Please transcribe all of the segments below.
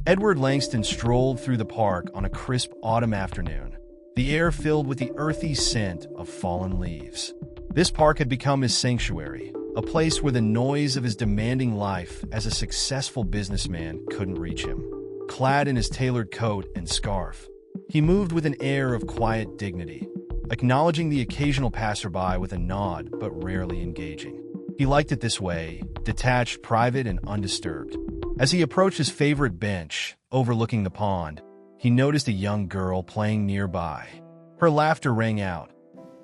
Edward Langston strolled through the park on a crisp autumn afternoon, the air filled with the earthy scent of fallen leaves. This park had become his sanctuary, a place where the noise of his demanding life as a successful businessman couldn't reach him. Clad in his tailored coat and scarf, he moved with an air of quiet dignity, acknowledging the occasional passerby with a nod but rarely engaging. He liked it this way, detached, private, and undisturbed. As he approached his favorite bench, overlooking the pond, he noticed a young girl playing nearby. Her laughter rang out,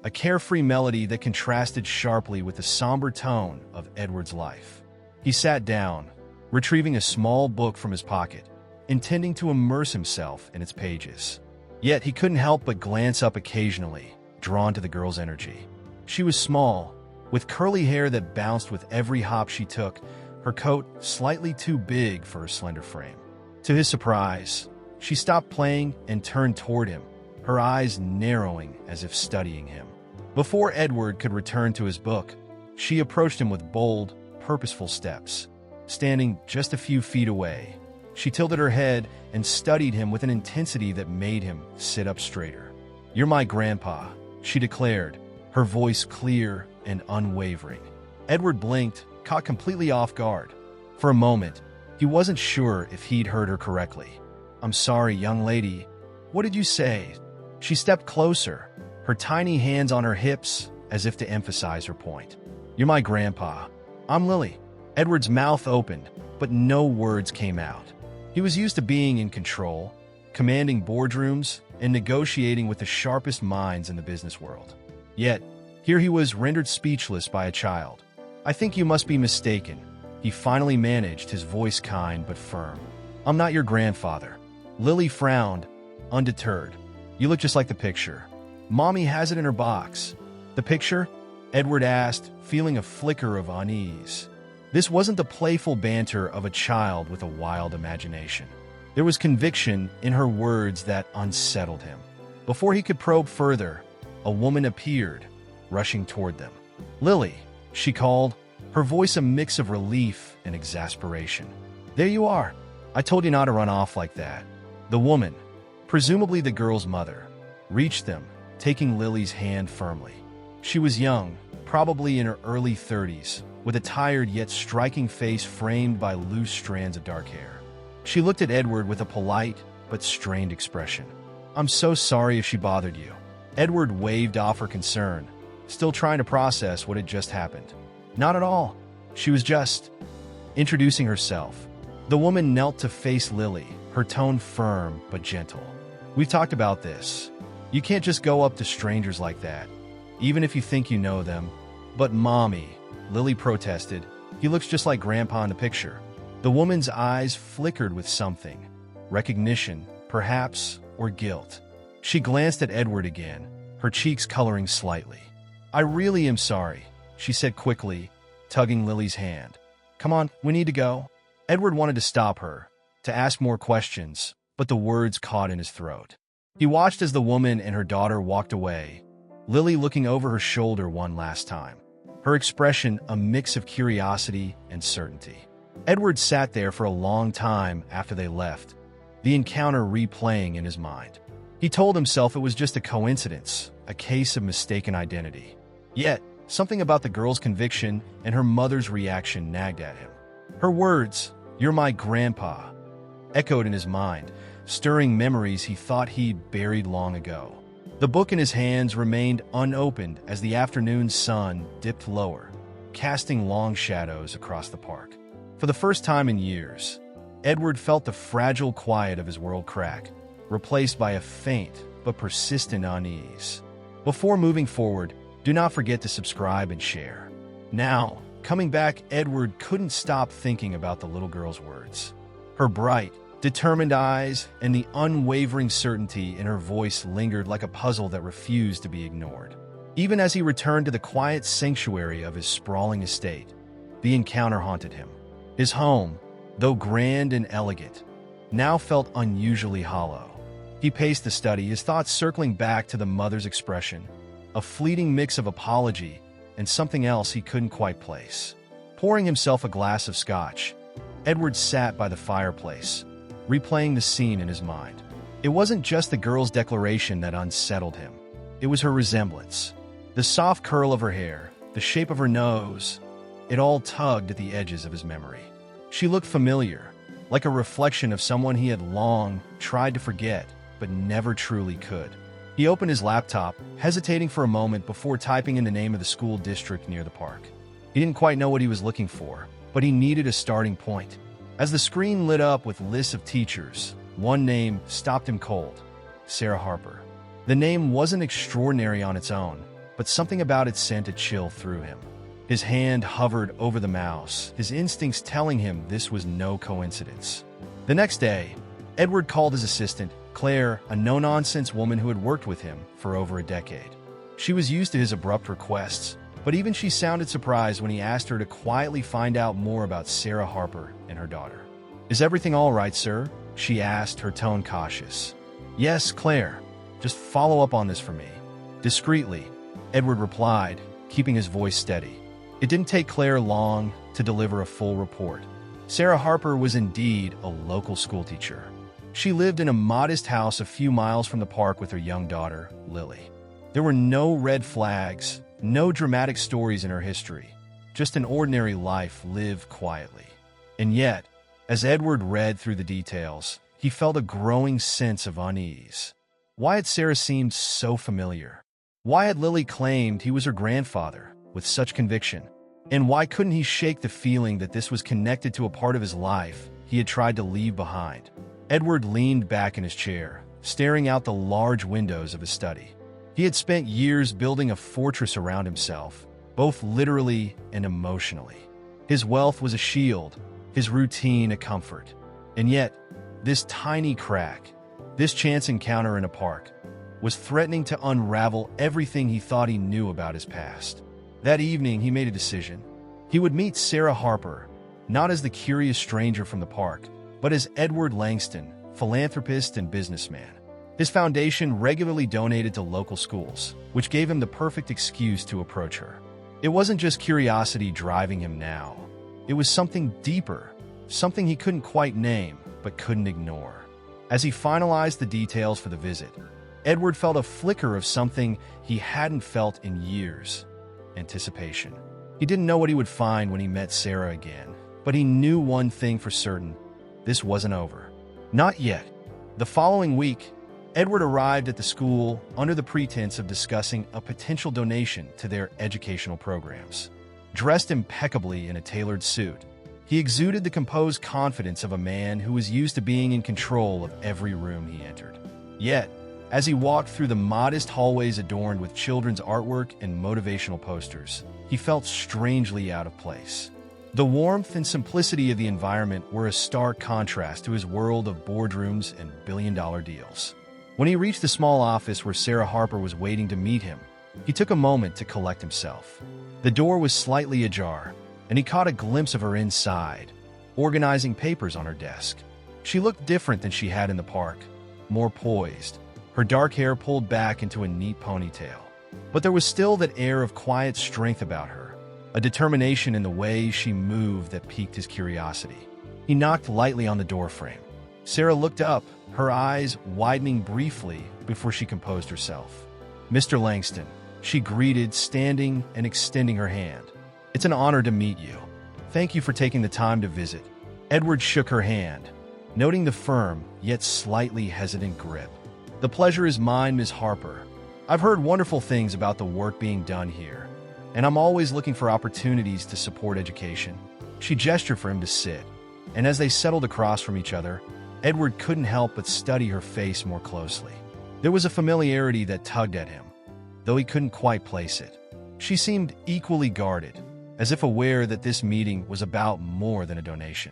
a carefree melody that contrasted sharply with the somber tone of Edward's life. He sat down, retrieving a small book from his pocket, intending to immerse himself in its pages. Yet he couldn't help but glance up occasionally, drawn to the girl's energy. She was small, with curly hair that bounced with every hop she took, her coat slightly too big for her slender frame. To his surprise, she stopped playing and turned toward him, her eyes narrowing as if studying him. Before Edward could return to his book, she approached him with bold, purposeful steps. Standing just a few feet away, she tilted her head and studied him with an intensity that made him sit up straighter. "You're my grandpa," she declared, her voice clear and unwavering. Edward blinked, caught completely off guard. For a moment, he wasn't sure if he'd heard her correctly. "I'm sorry, young lady. What did you say?" She stepped closer, her tiny hands on her hips as if to emphasize her point. "You're my grandpa. I'm Lily." Edward's mouth opened, but no words came out. He was used to being in control, commanding boardrooms, and negotiating with the sharpest minds in the business world. Yet, here he was rendered speechless by a child. "I think you must be mistaken," he finally managed, his voice kind but firm. "I'm not your grandfather." Lily frowned, undeterred. "You look just like the picture. Mommy has it in her box." "The picture?" Edward asked, feeling a flicker of unease. This wasn't the playful banter of a child with a wild imagination. There was conviction in her words that unsettled him. Before he could probe further, a woman appeared, rushing toward them. "Lily," she called, her voice a mix of relief and exasperation. "There you are. I told you not to run off like that." The woman, presumably the girl's mother, reached them, taking Lily's hand firmly. She was young, probably in her early 30s, with a tired yet striking face framed by loose strands of dark hair. She looked at Edward with a polite but strained expression. "I'm so sorry if she bothered you." Edward waved off her concern, still trying to process what had just happened. "Not at all. She was just introducing herself." The woman knelt to face Lily, her tone firm but gentle. "We've talked about this. You can't just go up to strangers like that, even if you think you know them." "But Mommy," Lily protested, "he looks just like Grandpa in the picture." The woman's eyes flickered with something, recognition, perhaps, or guilt. She glanced at Edward again, her cheeks coloring slightly. "I really am sorry," she said quickly, tugging Lily's hand. "Come on, we need to go." Edward wanted to stop her, to ask more questions, but the words caught in his throat. He watched as the woman and her daughter walked away, Lily looking over her shoulder one last time, her expression a mix of curiosity and certainty. Edward sat there for a long time after they left, the encounter replaying in his mind. He told himself it was just a coincidence, a case of mistaken identity. Yet, something about the girl's conviction and her mother's reaction nagged at him. Her words, "You're my grandpa," echoed in his mind, stirring memories he thought he'd buried long ago. The book in his hands remained unopened as the afternoon sun dipped lower, casting long shadows across the park. For the first time in years, Edward felt the fragile quiet of his world crack, replaced by a faint but persistent unease. Before moving forward, do not forget to subscribe and share. Now, coming back, Edward couldn't stop thinking about the little girl's words. Her bright, determined eyes and the unwavering certainty in her voice lingered like a puzzle that refused to be ignored. Even as he returned to the quiet sanctuary of his sprawling estate, the encounter haunted him. His home, though grand and elegant, now felt unusually hollow. He paced the study, his thoughts circling back to the mother's expression, a fleeting mix of apology and something else he couldn't quite place. Pouring himself a glass of scotch, Edward sat by the fireplace, replaying the scene in his mind. It wasn't just the girl's declaration that unsettled him. It was her resemblance. The soft curl of her hair, the shape of her nose, it all tugged at the edges of his memory. She looked familiar, like a reflection of someone he had long tried to forget, but never truly could. He opened his laptop, hesitating for a moment before typing in the name of the school district near the park. He didn't quite know what he was looking for, but he needed a starting point. As the screen lit up with lists of teachers, one name stopped him cold: Sarah Harper. The name wasn't extraordinary on its own, but something about it sent a chill through him. His hand hovered over the mouse, his instincts telling him this was no coincidence. The next day, Edward called his assistant, Claire, a no-nonsense woman who had worked with him for over a decade. She was used to his abrupt requests, but even she sounded surprised when he asked her to quietly find out more about Sarah Harper and her daughter. "Is everything all right, sir?" she asked, her tone cautious. "Yes, Claire. Just follow up on this for me." Discreetly, Edward replied, keeping his voice steady. It didn't take Claire long to deliver a full report. Sarah Harper was indeed a local schoolteacher. She lived in a modest house a few miles from the park with her young daughter, Lily. There were no red flags, no dramatic stories in her history, just an ordinary life lived quietly. And yet, as Edward read through the details, he felt a growing sense of unease. Why had Sarah seemed so familiar? Why had Lily claimed he was her grandfather with such conviction? And why couldn't he shake the feeling that this was connected to a part of his life he had tried to leave behind? Edward leaned back in his chair, staring out the large windows of his study. He had spent years building a fortress around himself, both literally and emotionally. His wealth was a shield, his routine a comfort. And yet, this tiny crack, this chance encounter in a park, was threatening to unravel everything he thought he knew about his past. That evening, he made a decision. He would meet Sarah Harper, not as the curious stranger from the park, but as Edward Langston, philanthropist and businessman. His foundation regularly donated to local schools, which gave him the perfect excuse to approach her. It wasn't just curiosity driving him now. It was something deeper, something he couldn't quite name, but couldn't ignore. As he finalized the details for the visit, Edward felt a flicker of something he hadn't felt in years: anticipation. He didn't know what he would find when he met Sarah again, but he knew one thing for certain: this wasn't over. Not yet. The following week, Edward arrived at the school under the pretense of discussing a potential donation to their educational programs. Dressed impeccably in a tailored suit, he exuded the composed confidence of a man who was used to being in control of every room he entered. Yet, as he walked through the modest hallways adorned with children's artwork and motivational posters, he felt strangely out of place. The warmth and simplicity of the environment were a stark contrast to his world of boardrooms and billion-dollar deals. When he reached the small office where Sarah Harper was waiting to meet him, he took a moment to collect himself. The door was slightly ajar, and he caught a glimpse of her inside, organizing papers on her desk. She looked different than she had in the park, more poised, her dark hair pulled back into a neat ponytail. But there was still that air of quiet strength about her, a determination in the way she moved that piqued his curiosity. He knocked lightly on the doorframe. Sarah looked up, her eyes widening briefly before she composed herself. "Mr. Langston," she greeted, standing and extending her hand. "It's an honor to meet you. Thank you for taking the time to visit." Edward shook her hand, noting the firm yet slightly hesitant grip. "The pleasure is mine, Ms. Harper. I've heard wonderful things about the work being done here, and I'm always looking for opportunities to support education." She gestured for him to sit, and as they settled across from each other, Edward couldn't help but study her face more closely. There was a familiarity that tugged at him, though he couldn't quite place it. She seemed equally guarded, as if aware that this meeting was about more than a donation.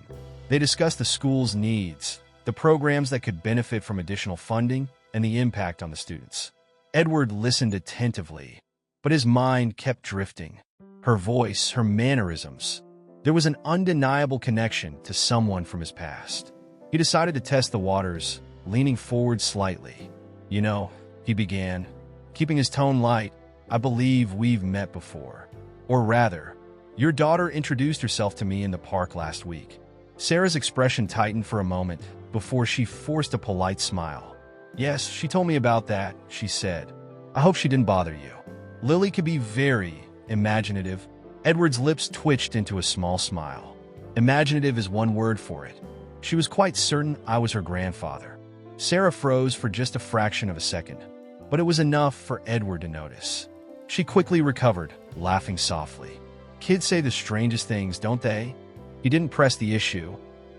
They discussed the school's needs, the programs that could benefit from additional funding, and the impact on the students. Edward listened attentively, but his mind kept drifting. Her voice, her mannerisms. There was an undeniable connection to someone from his past. He decided to test the waters, leaning forward slightly. "You know," he began, keeping his tone light, "I believe we've met before. Or rather, your daughter introduced herself to me in the park last week." Sarah's expression tightened for a moment, before she forced a polite smile. "Yes, she told me about that," she said. "I hope she didn't bother you." Lily could be very imaginative. Edward's lips twitched into a small smile. Imaginative is one word for it. She was quite certain I was her grandfather. Sarah froze for just a fraction of a second, but it was enough for Edward to notice. She quickly recovered, laughing softly. "Kids say the strangest things, don't they?" He didn't press the issue,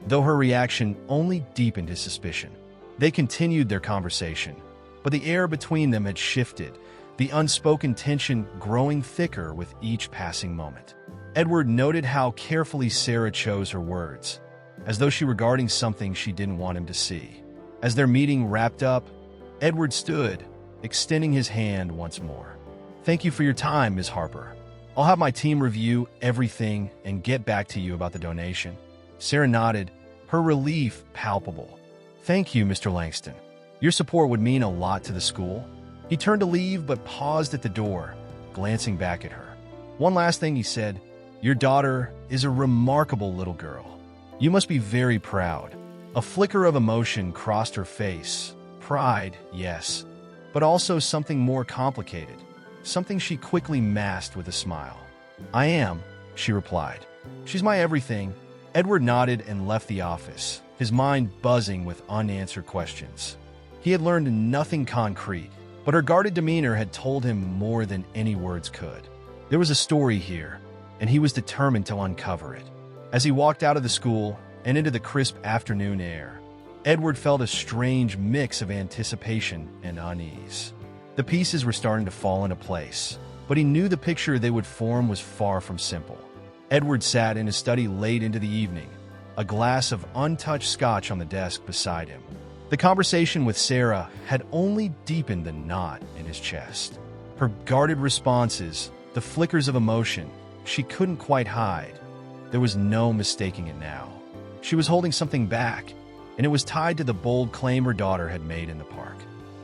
though her reaction only deepened his suspicion. They continued their conversation, but the air between them had shifted, the unspoken tension growing thicker with each passing moment. Edward noted how carefully Sarah chose her words, as though she were guarding something she didn't want him to see. As their meeting wrapped up, Edward stood, extending his hand once more. "Thank you for your time, Ms. Harper. I'll have my team review everything and get back to you about the donation." Sarah nodded, her relief palpable. "Thank you, Mr. Langston. Your support would mean a lot to the school." He turned to leave but paused at the door, glancing back at her. "One last thing," he said. "Your daughter is a remarkable little girl. You must be very proud." A flicker of emotion crossed her face. Pride, yes, but also something more complicated, something she quickly masked with a smile. "I am," she replied. "She's my everything." Edward nodded and left the office, his mind buzzing with unanswered questions. He had learned nothing concrete, but her guarded demeanor had told him more than any words could. There was a story here, and he was determined to uncover it. As he walked out of the school and into the crisp afternoon air, Edward felt a strange mix of anticipation and unease. The pieces were starting to fall into place, but he knew the picture they would form was far from simple. Edward sat in his study late into the evening, a glass of untouched scotch on the desk beside him. The conversation with Sarah had only deepened the knot in his chest. Her guarded responses, the flickers of emotion she couldn't quite hide. There was no mistaking it now. She was holding something back, and it was tied to the bold claim her daughter had made in the park.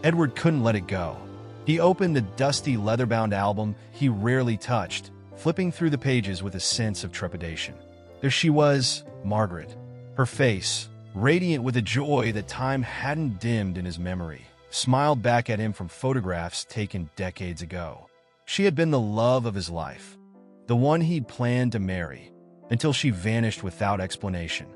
Edward couldn't let it go. He opened the dusty leather-bound album he rarely touched, flipping through the pages with a sense of trepidation. There she was, Margaret. Her face, radiant with a joy that time hadn't dimmed in his memory, smiled back at him from photographs taken decades ago. She had been the love of his life, the one he'd planned to marry, until she vanished without explanation.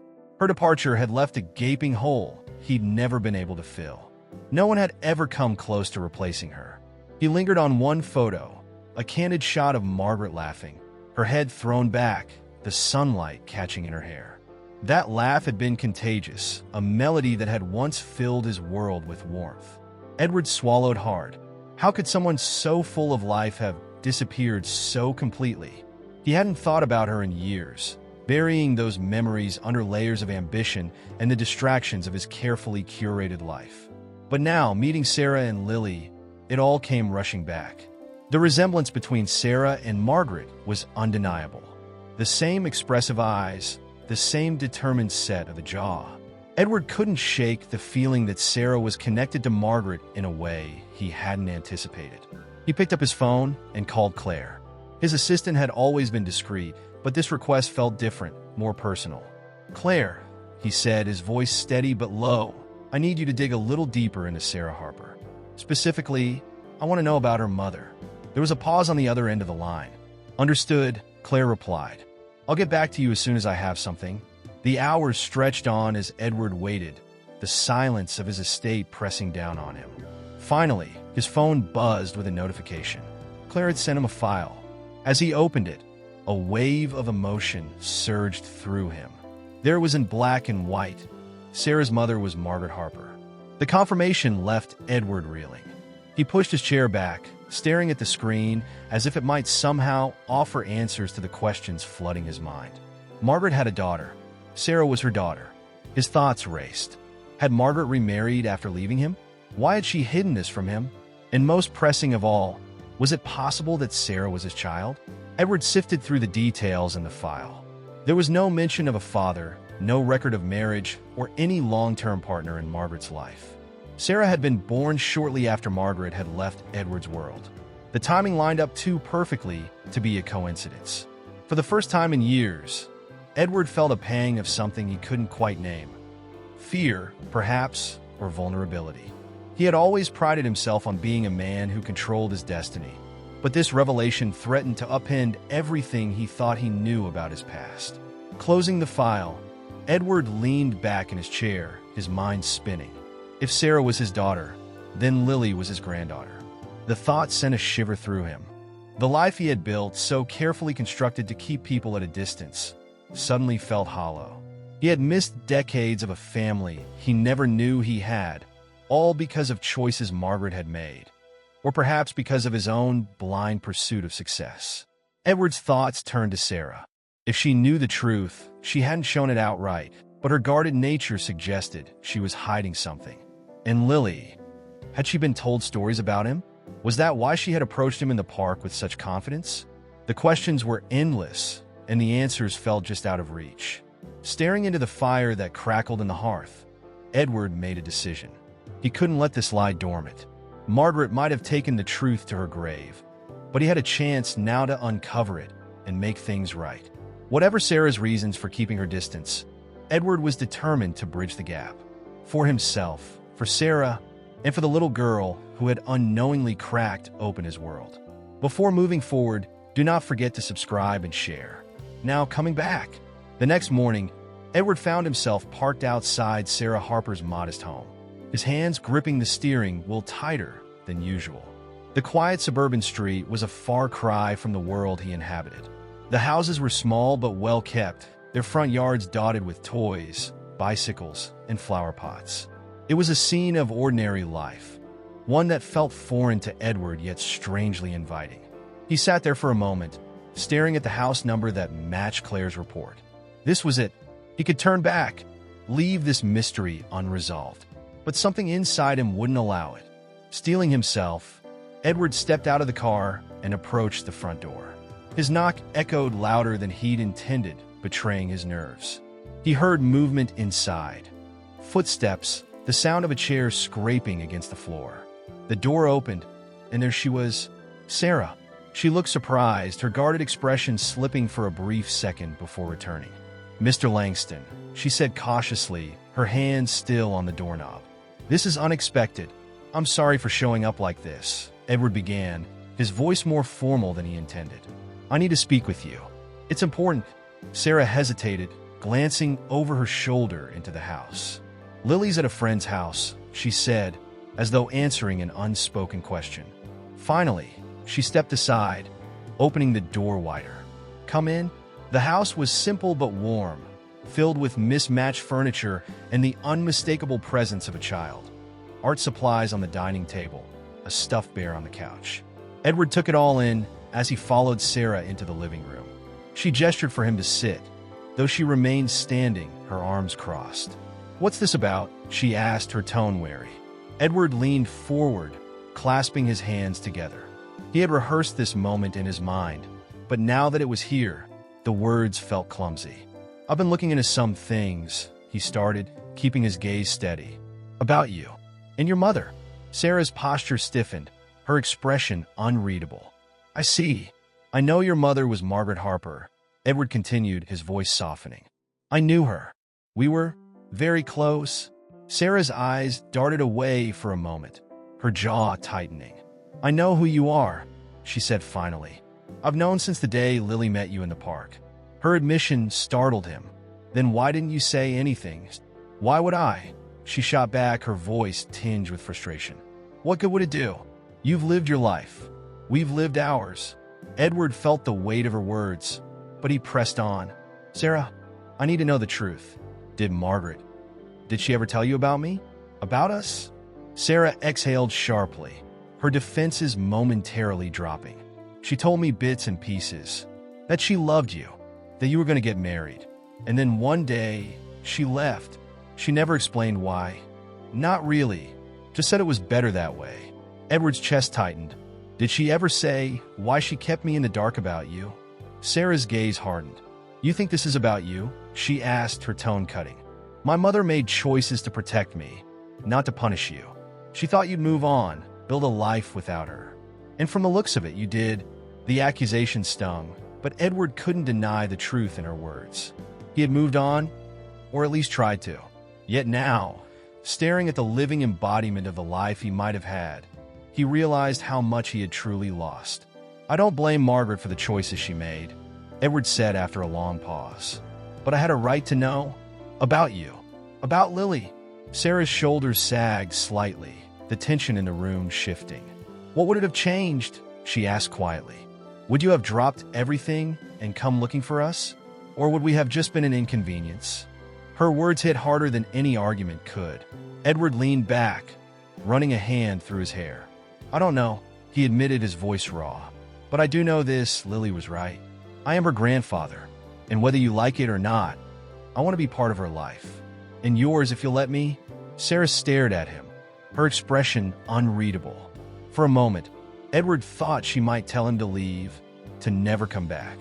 Her departure had left a gaping hole he'd never been able to fill. No one had ever come close to replacing her. He lingered on one photo, a candid shot of Margaret laughing, her head thrown back, the sunlight catching in her hair. That laugh had been contagious, a melody that had once filled his world with warmth. Edward swallowed hard. How could someone so full of life have disappeared so completely? He hadn't thought about her in years, burying those memories under layers of ambition and the distractions of his carefully curated life. But now, meeting Sarah and Lily, it all came rushing back. The resemblance between Sarah and Margaret was undeniable. The same expressive eyes, the same determined set of the jaw. Edward couldn't shake the feeling that Sarah was connected to Margaret in a way he hadn't anticipated. He picked up his phone and called Claire. His assistant had always been discreet, but this request felt different, more personal. "Claire," he said, his voice steady but low, "I need you to dig a little deeper into Sarah Harper. Specifically, I want to know about her mother." There was a pause on the other end of the line. "Understood," Claire replied. "I'll get back to you as soon as I have something." The hours stretched on as Edward waited, the silence of his estate pressing down on him. Finally, his phone buzzed with a notification. Claire had sent him a file. As he opened it, a wave of emotion surged through him. There it was in black and white. Sarah's mother was Margaret Harper. The confirmation left Edward reeling. He pushed his chair back, staring at the screen as if it might somehow offer answers to the questions flooding his mind. Margaret had a daughter. Sarah was her daughter. His thoughts raced. Had Margaret remarried after leaving him? Why had she hidden this from him? And most pressing of all, was it possible that Sarah was his child? Edward sifted through the details in the file. There was no mention of a father, no record of marriage, or any long-term partner in Margaret's life. Sarah had been born shortly after Margaret had left Edward's world. The timing lined up too perfectly to be a coincidence. For the first time in years, Edward felt a pang of something he couldn't quite name. Fear, perhaps, or vulnerability. He had always prided himself on being a man who controlled his destiny, but this revelation threatened to upend everything he thought he knew about his past. Closing the file, Edward leaned back in his chair, his mind spinning. If Sarah was his daughter, then Lily was his granddaughter. The thought sent a shiver through him. The life he had built, so carefully constructed to keep people at a distance, suddenly felt hollow. He had missed decades of a family he never knew he had, all because of choices Margaret had made, or perhaps because of his own blind pursuit of success. Edward's thoughts turned to Sarah. If she knew the truth, she hadn't shown it outright, but her guarded nature suggested she was hiding something. And Lily, had she been told stories about him? Was that why she had approached him in the park with such confidence? The questions were endless, and the answers felt just out of reach. Staring into the fire that crackled in the hearth, Edward made a decision. He couldn't let this lie dormant. Margaret might have taken the truth to her grave, but he had a chance now to uncover it and make things right. Whatever Sarah's reasons for keeping her distance, Edward was determined to bridge the gap. For himself, for Sarah, and for the little girl who had unknowingly cracked open his world. Before moving forward, do not forget to subscribe and share. Now, coming back. The next morning, Edward found himself parked outside Sarah Harper's modest home, his hands gripping the steering wheel tighter than usual. The quiet suburban street was a far cry from the world he inhabited. The houses were small but well kept, their front yards dotted with toys, bicycles, and flower pots. It was a scene of ordinary life, one that felt foreign to Edward yet strangely inviting. He sat there for a moment, staring at the house number that matched Claire's report. This was it. He could turn back, leave this mystery unresolved. But something inside him wouldn't allow it. Steeling himself, Edward stepped out of the car and approached the front door. His knock echoed louder than he'd intended, betraying his nerves. He heard movement inside. Footsteps, the sound of a chair scraping against the floor. The door opened, and there she was, Sarah. She looked surprised, her guarded expression slipping for a brief second before returning. "Mr. Langston," she said cautiously, her hand still on the doorknob. "This is unexpected. I'm sorry for showing up like this," Edward began, his voice more formal than he intended. "I need to speak with you. It's important." Sarah hesitated, glancing over her shoulder into the house. "Lily's at a friend's house," she said, as though answering an unspoken question. Finally, she stepped aside, opening the door wider. "Come in." The house was simple but warm, filled with mismatched furniture and the unmistakable presence of a child. Art supplies on the dining table, a stuffed bear on the couch. Edward took it all in as he followed Sarah into the living room. She gestured for him to sit, though she remained standing, her arms crossed. "What's this about?" she asked, her tone wary. Edward leaned forward, clasping his hands together. He had rehearsed this moment in his mind, but now that it was here, the words felt clumsy. "I've been looking into some things," he started, keeping his gaze steady. "About you. And your mother." Sarah's posture stiffened, her expression unreadable. "I see. I know your mother was Margaret Harper," Edward continued, his voice softening. "I knew her. We were very close." Sarah's eyes darted away for a moment, her jaw tightening. "I know who you are," she said finally. "I've known since the day Lily met you in the park." Her admission startled him. "Then why didn't you say anything?" "Why would I?" She shot back, her voice tinged with frustration. "What good would it do? You've lived your life. We've lived ours." Edward felt the weight of her words, but he pressed on. "Sarah, I need to know the truth. Did she ever tell you about me? About us?" Sarah exhaled sharply, her defenses momentarily dropping. "She told me bits and pieces. That she loved you, that you were going to get married. And then one day, she left. She never explained why. Not really. Just said it was better that way." Edward's chest tightened. "Did she ever say why she kept me in the dark about you?" Sarah's gaze hardened. "You think this is about you?" she asked, her tone cutting. "My mother made choices to protect me, not to punish you. She thought you'd move on, build a life without her. And from the looks of it, you did." The accusation stung, but Edward couldn't deny the truth in her words. He had moved on, or at least tried to. Yet now, staring at the living embodiment of the life he might have had, he realized how much he had truly lost. "I don't blame Margaret for the choices she made," Edward said after a long pause. "But I had a right to know about you, about Lily." Sarah's shoulders sagged slightly, the tension in the room shifting. "What would it have changed?" she asked quietly. "Would you have dropped everything and come looking for us? Or would we have just been an inconvenience?" Her words hit harder than any argument could. Edward leaned back, running a hand through his hair. "I don't know," he admitted, his voice raw. "But I do know this, Lily was right. I am her grandfather, and whether you like it or not, I want to be part of her life. And yours, if you'll let me." Sarah stared at him, her expression unreadable. For a moment, Edward thought she might tell him to leave, to never come back.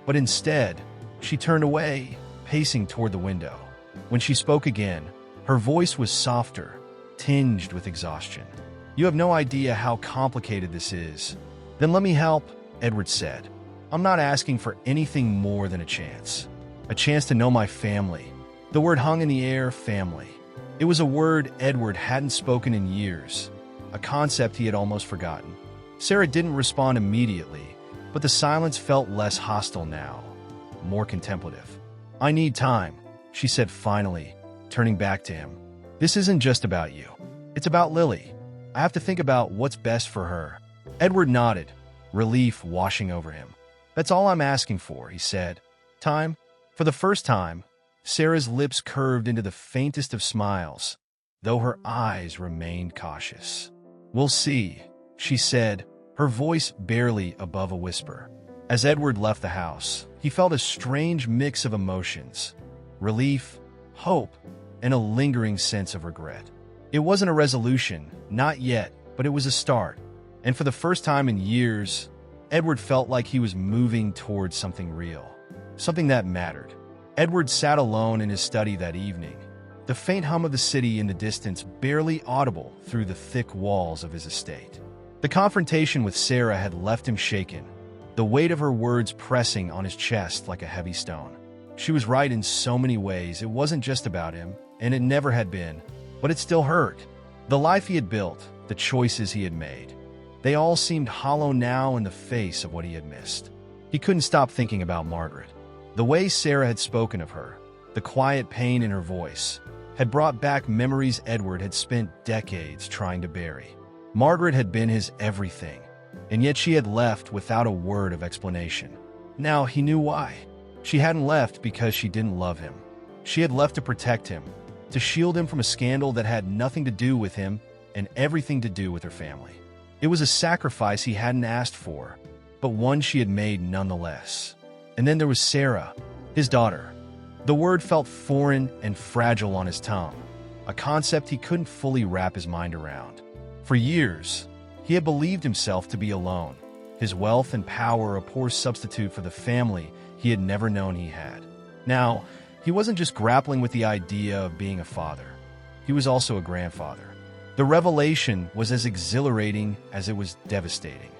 But instead, she turned away, pacing toward the window. When she spoke again, her voice was softer, tinged with exhaustion. "You have no idea how complicated this is." "Then let me help," Edward said. "I'm not asking for anything more than a chance to know my family." The word hung in the air, family. It was a word Edward hadn't spoken in years, a concept he had almost forgotten. Sarah didn't respond immediately, but the silence felt less hostile now, more contemplative. "I need time," she said finally, turning back to him. "This isn't just about you. It's about Lily. I have to think about what's best for her." Edward nodded, relief washing over him. "That's all I'm asking for," he said. "Time?" For the first time, Sarah's lips curved into the faintest of smiles, though her eyes remained cautious. "We'll see," she said, her voice barely above a whisper. As Edward left the house, he felt a strange mix of emotions: relief, hope, and a lingering sense of regret. It wasn't a resolution, not yet, but it was a start. And for the first time in years, Edward felt like he was moving towards something real, something that mattered. Edward sat alone in his study that evening, the faint hum of the city in the distance barely audible through the thick walls of his estate. The confrontation with Sarah had left him shaken, the weight of her words pressing on his chest like a heavy stone. She was right in so many ways. It wasn't just about him, and it never had been, but it still hurt. The life he had built, the choices he had made, they all seemed hollow now in the face of what he had missed. He couldn't stop thinking about Margaret. The way Sarah had spoken of her, the quiet pain in her voice, had brought back memories Edward had spent decades trying to bury. Margaret had been his everything, and yet she had left without a word of explanation. Now he knew why. She hadn't left because she didn't love him. She had left to protect him, to shield him from a scandal that had nothing to do with him and everything to do with her family. It was a sacrifice he hadn't asked for, but one she had made nonetheless. And then there was Sarah, his daughter. The word felt foreign and fragile on his tongue, a concept he couldn't fully wrap his mind around. For years, he had believed himself to be alone, his wealth and power a poor substitute for the family he had never known he had. Now, he wasn't just grappling with the idea of being a father. He was also a grandfather. The revelation was as exhilarating as it was devastating.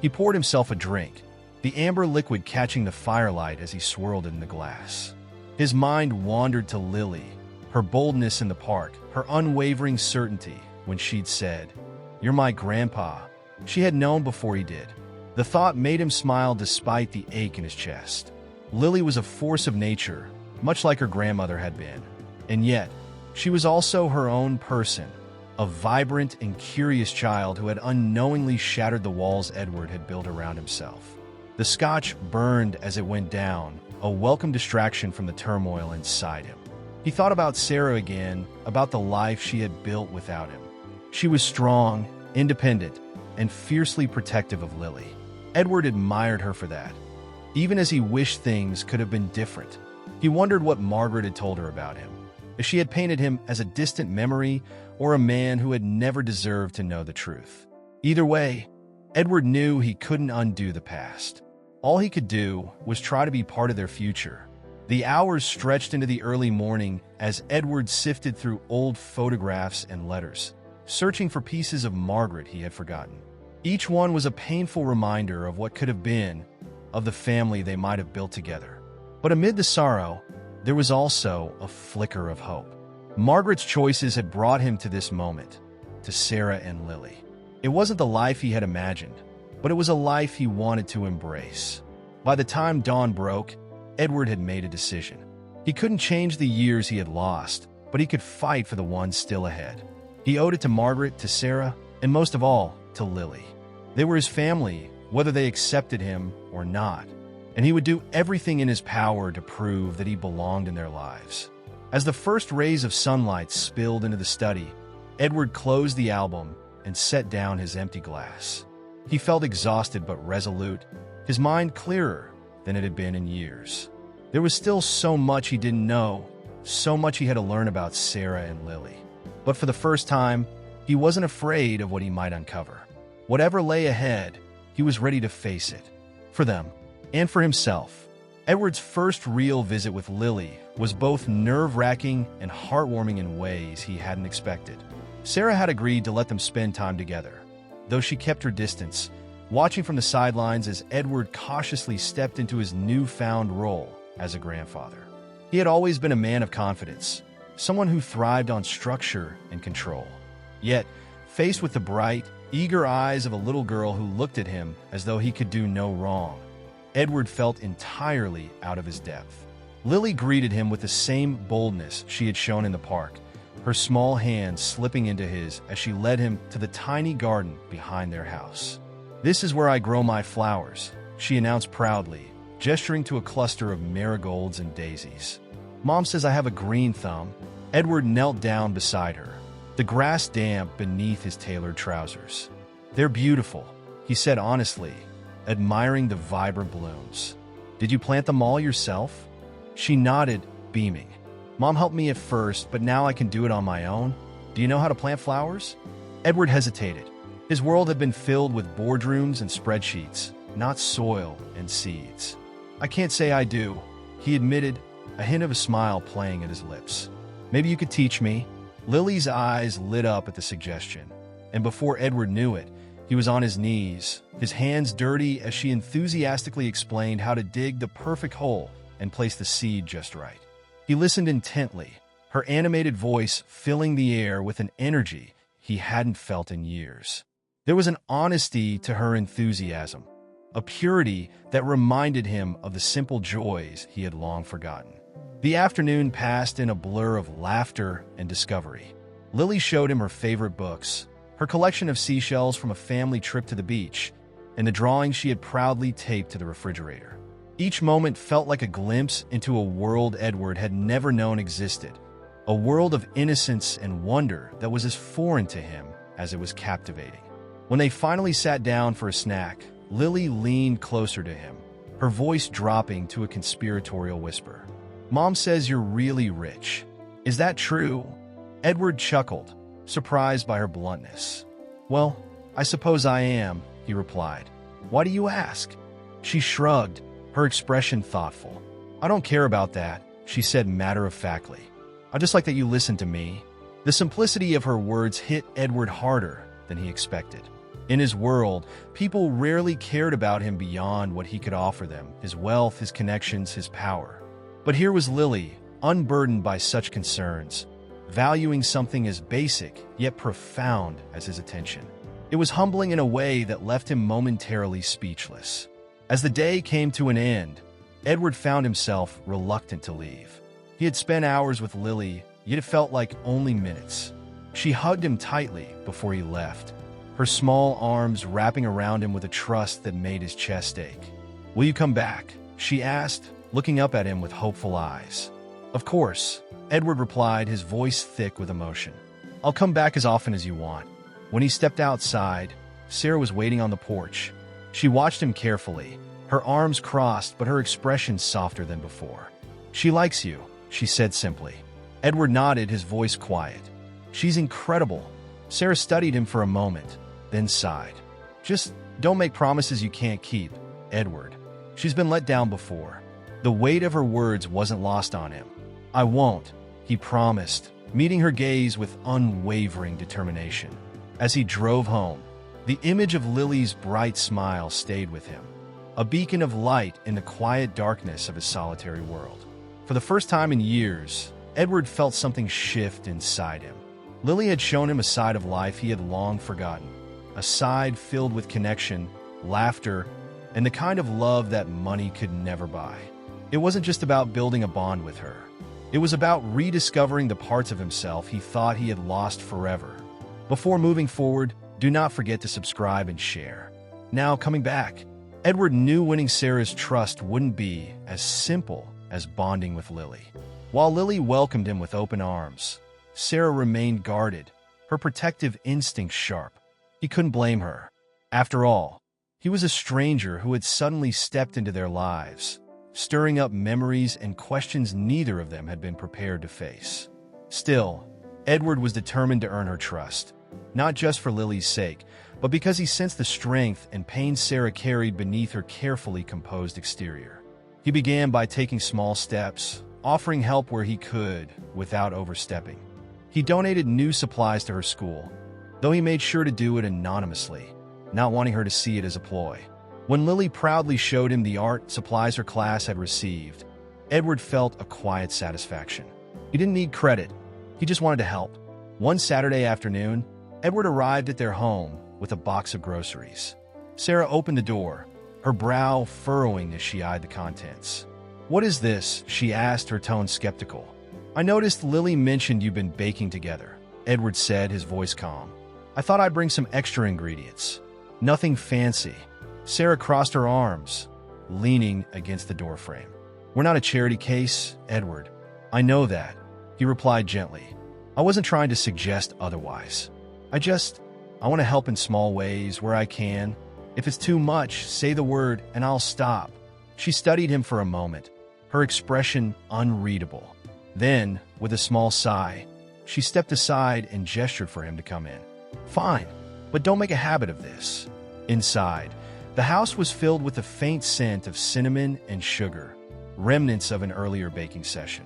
He poured himself a drink, the amber liquid catching the firelight as he swirled it in the glass. His mind wandered to Lily, her boldness in the park, her unwavering certainty when she'd said, "You're my grandpa." She had known before he did. The thought made him smile despite the ache in his chest. Lily was a force of nature, much like her grandmother had been. And yet, she was also her own person, a vibrant and curious child who had unknowingly shattered the walls Edward had built around himself. The scotch burned as it went down, a welcome distraction from the turmoil inside him. He thought about Sarah again, about the life she had built without him. She was strong, independent, and fiercely protective of Lily. Edward admired her for that, even as he wished things could have been different. He wondered what Margaret had told her about him, if she had painted him as a distant memory or a man who had never deserved to know the truth. Either way, Edward knew he couldn't undo the past. All he could do was try to be part of their future. The hours stretched into the early morning as Edward sifted through old photographs and letters, searching for pieces of Margaret he had forgotten. Each one was a painful reminder of what could have been, of the family they might have built together. But amid the sorrow, there was also a flicker of hope. Margaret's choices had brought him to this moment, to Sarah and Lily. It wasn't the life he had imagined, but it was a life he wanted to embrace. By the time dawn broke, Edward had made a decision. He couldn't change the years he had lost, but he could fight for the ones still ahead. He owed it to Margaret, to Sarah, and most of all, to Lily. They were his family, whether they accepted him or not, and he would do everything in his power to prove that he belonged in their lives. As the first rays of sunlight spilled into the study, Edward closed the album and set down his empty glass. He felt exhausted but resolute, his mind clearer than it had been in years. There was still so much he didn't know, so much he had to learn about Sarah and Lily. But for the first time, he wasn't afraid of what he might uncover. Whatever lay ahead, he was ready to face it. For them, and for himself. Edward's first real visit with Lily was both nerve-wracking and heartwarming in ways he hadn't expected. Sarah had agreed to let them spend time together, though she kept her distance, watching from the sidelines as Edward cautiously stepped into his newfound role as a grandfather. He had always been a man of confidence, someone who thrived on structure and control. Yet, faced with the bright, eager eyes of a little girl who looked at him as though he could do no wrong, Edward felt entirely out of his depth. Lily greeted him with the same boldness she had shown in the park, her small hand slipping into his as she led him to the tiny garden behind their house. "This is where I grow my flowers," she announced proudly, gesturing to a cluster of marigolds and daisies. "Mom says I have a green thumb." Edward knelt down beside her, the grass damp beneath his tailored trousers. "They're beautiful," he said honestly, admiring the vibrant blooms. "Did you plant them all yourself?" She nodded, beaming. "Mom helped me at first, but now I can do it on my own. Do you know how to plant flowers?" Edward hesitated. His world had been filled with boardrooms and spreadsheets, not soil and seeds. "I can't say I do," he admitted, a hint of a smile playing at his lips. "Maybe you could teach me." Lily's eyes lit up at the suggestion, and before Edward knew it, he was on his knees, his hands dirty as she enthusiastically explained how to dig the perfect hole and place the seed just right. He listened intently, her animated voice filling the air with an energy he hadn't felt in years. There was an honesty to her enthusiasm, a purity that reminded him of the simple joys he had long forgotten. The afternoon passed in a blur of laughter and discovery. Lily showed him her favorite books, her collection of seashells from a family trip to the beach, and the drawings she had proudly taped to the refrigerator. Each moment felt like a glimpse into a world Edward had never known existed, a world of innocence and wonder that was as foreign to him as it was captivating. When they finally sat down for a snack, Lily leaned closer to him, her voice dropping to a conspiratorial whisper. "Mom says you're really rich. Is that true?" Edward chuckled, surprised by her bluntness. "Well, I suppose I am," he replied. "Why do you ask?" She shrugged, her expression thoughtful. "I don't care about that," she said matter-of-factly. "I just like that you listen to me." The simplicity of her words hit Edward harder than he expected. In his world, people rarely cared about him beyond what he could offer them, his wealth, his connections, his power. But here was Lily, unburdened by such concerns, valuing something as basic yet profound as his attention. It was humbling in a way that left him momentarily speechless. As the day came to an end, Edward found himself reluctant to leave. He had spent hours with Lily, yet it felt like only minutes. She hugged him tightly before he left, her small arms wrapping around him with a trust that made his chest ache. "Will you come back?" she asked, looking up at him with hopeful eyes. "Of course," Edward replied, his voice thick with emotion. "I'll come back as often as you want." When he stepped outside, Sarah was waiting on the porch. She watched him carefully, her arms crossed but her expression softer than before. "She likes you," she said simply. Edward nodded, his voice quiet. "She's incredible." Sarah studied him for a moment, then sighed. "Just don't make promises you can't keep, Edward. She's been let down before." The weight of her words wasn't lost on him. "I won't," he promised, meeting her gaze with unwavering determination. As he drove home, the image of Lily's bright smile stayed with him, a beacon of light in the quiet darkness of his solitary world. For the first time in years, Edward felt something shift inside him. Lily had shown him a side of life he had long forgotten, a side filled with connection, laughter, and the kind of love that money could never buy. It wasn't just about building a bond with her. It was about rediscovering the parts of himself he thought he had lost forever. Before moving forward, do not forget to subscribe and share. Now, coming back, Edward knew winning Sarah's trust wouldn't be as simple as bonding with Lily. While Lily welcomed him with open arms, Sarah remained guarded, her protective instincts sharp. He couldn't blame her. After all, he was a stranger who had suddenly stepped into their lives, stirring up memories and questions neither of them had been prepared to face. Still, Edward was determined to earn her trust, not just for Lily's sake, but because he sensed the strength and pain Sarah carried beneath her carefully composed exterior. He began by taking small steps, offering help where he could without overstepping. He donated new supplies to her school, though he made sure to do it anonymously, not wanting her to see it as a ploy. When Lily proudly showed him the art supplies her class had received, Edward felt a quiet satisfaction. He didn't need credit, he just wanted to help. One Saturday afternoon, Edward arrived at their home with a box of groceries. Sarah opened the door, her brow furrowing as she eyed the contents. "What is this?" she asked, her tone skeptical. "I noticed Lily mentioned you've been baking together," Edward said, his voice calm. "I thought I'd bring some extra ingredients. Nothing fancy." Sarah crossed her arms, leaning against the doorframe. "We're not a charity case, Edward. I know that," he replied gently. "I wasn't trying to suggest otherwise. I want to help in small ways where I can. If it's too much, say the word and I'll stop." She studied him for a moment, her expression unreadable. Then, with a small sigh, she stepped aside and gestured for him to come in. "Fine, but don't make a habit of this." Inside, the house was filled with the faint scent of cinnamon and sugar, remnants of an earlier baking session.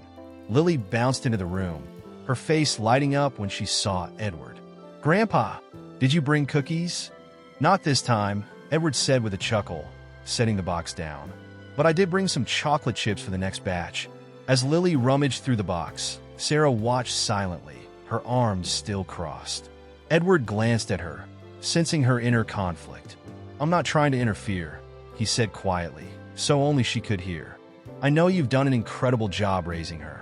Lily bounced into the room, her face lighting up when she saw Edward. "Grandpa, did you bring cookies?" "Not this time," Edward said with a chuckle, setting the box down. "But I did bring some chocolate chips for the next batch." As Lily rummaged through the box, Sarah watched silently, her arms still crossed. Edward glanced at her, sensing her inner conflict. "I'm not trying to interfere," he said quietly, so only she could hear. "I know you've done an incredible job raising her.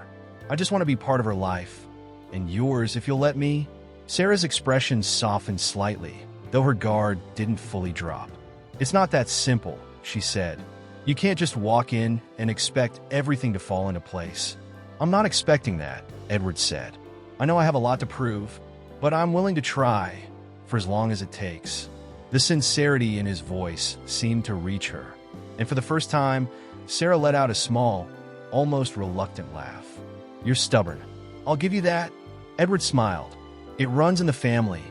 I just want to be part of her life. And yours, if you'll let me." Sarah's expression softened slightly, though her guard didn't fully drop. "It's not that simple," she said. "You can't just walk in and expect everything to fall into place." "I'm not expecting that," Edward said. "I know I have a lot to prove, but I'm willing to try, for as long as it takes." The sincerity in his voice seemed to reach her, and for the first time, Sarah let out a small, almost reluctant laugh. "You're stubborn. I'll give you that." Edward smiled. "It runs in the family."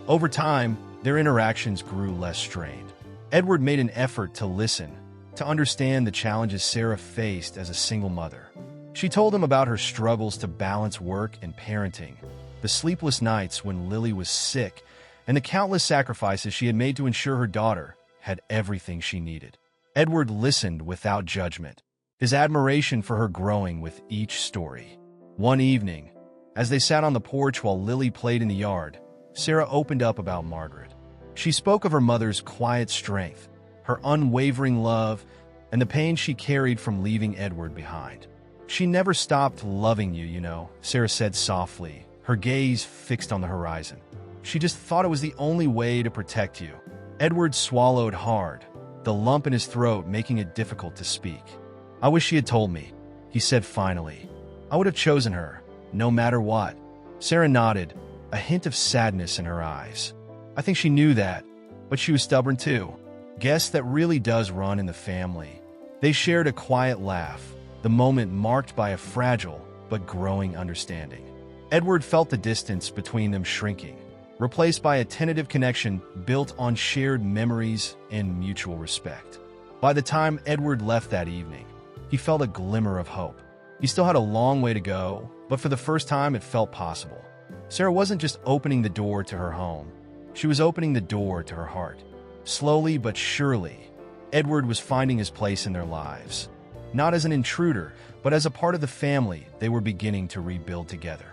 Over time, their interactions grew less strained. Edward made an effort to listen, to understand the challenges Sarah faced as a single mother. She told him about her struggles to balance work and parenting, the sleepless nights when Lily was sick, and the countless sacrifices she had made to ensure her daughter had everything she needed. Edward listened without judgment, his admiration for her growing with each story. One evening, as they sat on the porch while Lily played in the yard, Sarah opened up about Margaret. She spoke of her mother's quiet strength, her unwavering love, and the pain she carried from leaving Edward behind. "She never stopped loving you, you know," Sarah said softly, her gaze fixed on the horizon. "She just thought it was the only way to protect you." Edward swallowed hard, the lump in his throat making it difficult to speak. "I wish she had told me," he said finally. "I would have chosen her, no matter what." Sarah nodded, a hint of sadness in her eyes. "I think she knew that, but she was stubborn too. Guess that really does run in the family." They shared a quiet laugh, the moment marked by a fragile but growing understanding. Edward felt the distance between them shrinking, replaced by a tentative connection built on shared memories and mutual respect. By the time Edward left that evening, he felt a glimmer of hope. He still had a long way to go, but for the first time it felt possible. Sarah wasn't just opening the door to her home, she was opening the door to her heart. Slowly but surely, Edward was finding his place in their lives. not as an intruder, but as a part of the family they were beginning to rebuild together.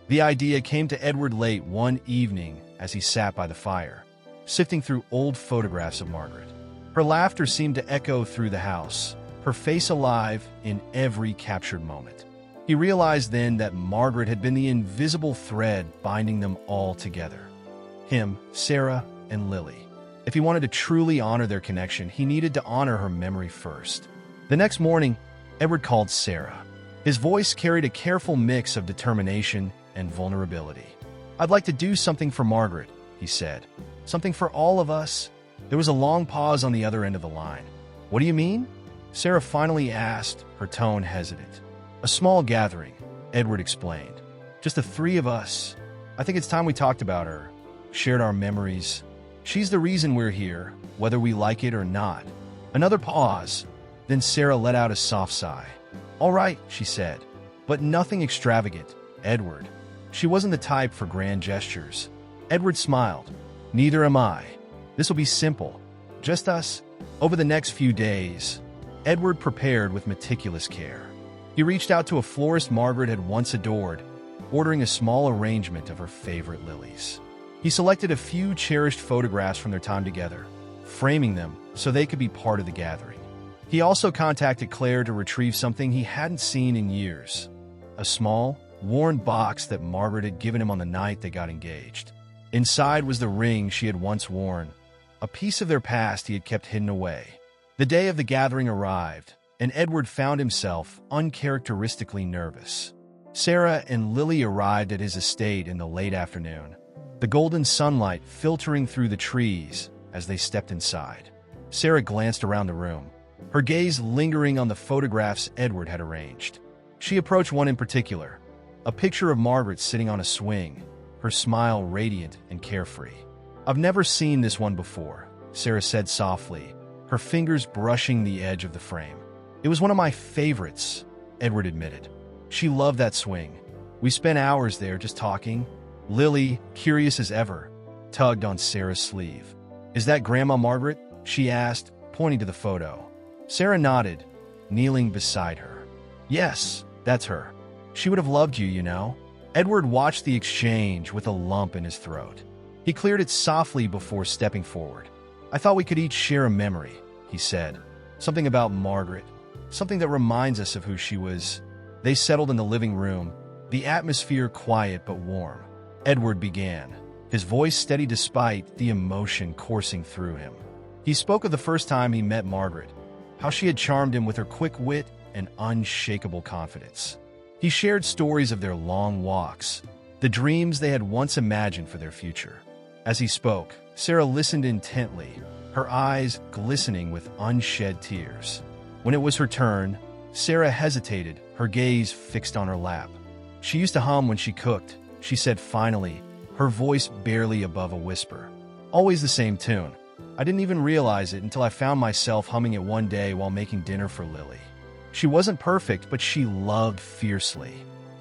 The idea came to Edward late one evening as he sat by the fire, sifting through old photographs of Margaret. Her laughter seemed to echo through the house, her face alive in every captured moment. He realized then that Margaret had been the invisible thread binding them all together. Him, Sarah, and Lily. If he wanted to truly honor their connection, he needed to honor her memory first. The next morning, Edward called Sarah. His voice carried a careful mix of determination and vulnerability. "I'd like to do something for Margaret," he said. "Something for all of us." There was a long pause on the other end of the line. "What do you mean?" Sarah finally asked, her tone hesitant. "A small gathering," Edward explained. "Just the three of us. I think it's time we talked about her, shared our memories. She's the reason we're here, whether we like it or not." Another pause. Then Sarah let out a soft sigh. "All right," she said, "but nothing extravagant, Edward." She wasn't the type for grand gestures. Edward smiled. "Neither am I. This will be simple. Just us." Over the next few days, Edward prepared with meticulous care. He reached out to a florist Margaret had once adored, ordering a small arrangement of her favorite lilies. He selected a few cherished photographs from their time together, framing them so they could be part of the gathering. He also contacted Claire to retrieve something he hadn't seen in years, a small, worn box that Margaret had given him on the night they got engaged. Inside was the ring she had once worn, a piece of their past he had kept hidden away. The day of the gathering arrived, and Edward found himself uncharacteristically nervous. Sarah and Lily arrived at his estate in the late afternoon, the golden sunlight filtering through the trees as they stepped inside. Sarah glanced around the room, her gaze lingering on the photographs Edward had arranged. She approached one in particular, a picture of Margaret sitting on a swing, her smile radiant and carefree. "I've never seen this one before," Sarah said softly, her fingers brushing the edge of the frame. "It was one of my favorites," Edward admitted. "She loved that swing. We spent hours there just talking." Lily, curious as ever, tugged on Sarah's sleeve. "Is that Grandma Margaret?" she asked, pointing to the photo. Sarah nodded, kneeling beside her. "Yes, that's her. She would have loved you, you know." Edward watched the exchange with a lump in his throat. He cleared it softly before stepping forward. "I thought we could each share a memory," he said. "Something about Margaret. Something that reminds us of who she was." They settled in the living room, the atmosphere quiet but warm. Edward began, his voice steady despite the emotion coursing through him. He spoke of the first time he met Margaret, how she had charmed him with her quick wit and unshakable confidence. He shared stories of their long walks, the dreams they had once imagined for their future. As he spoke, Sarah listened intently, her eyes glistening with unshed tears. When it was her turn, Sarah hesitated, her gaze fixed on her lap. "She used to hum when she cooked," she said finally, her voice barely above a whisper. "Always the same tune. I didn't even realize it until I found myself humming it one day while making dinner for Lily. She wasn't perfect, but she loved fiercely,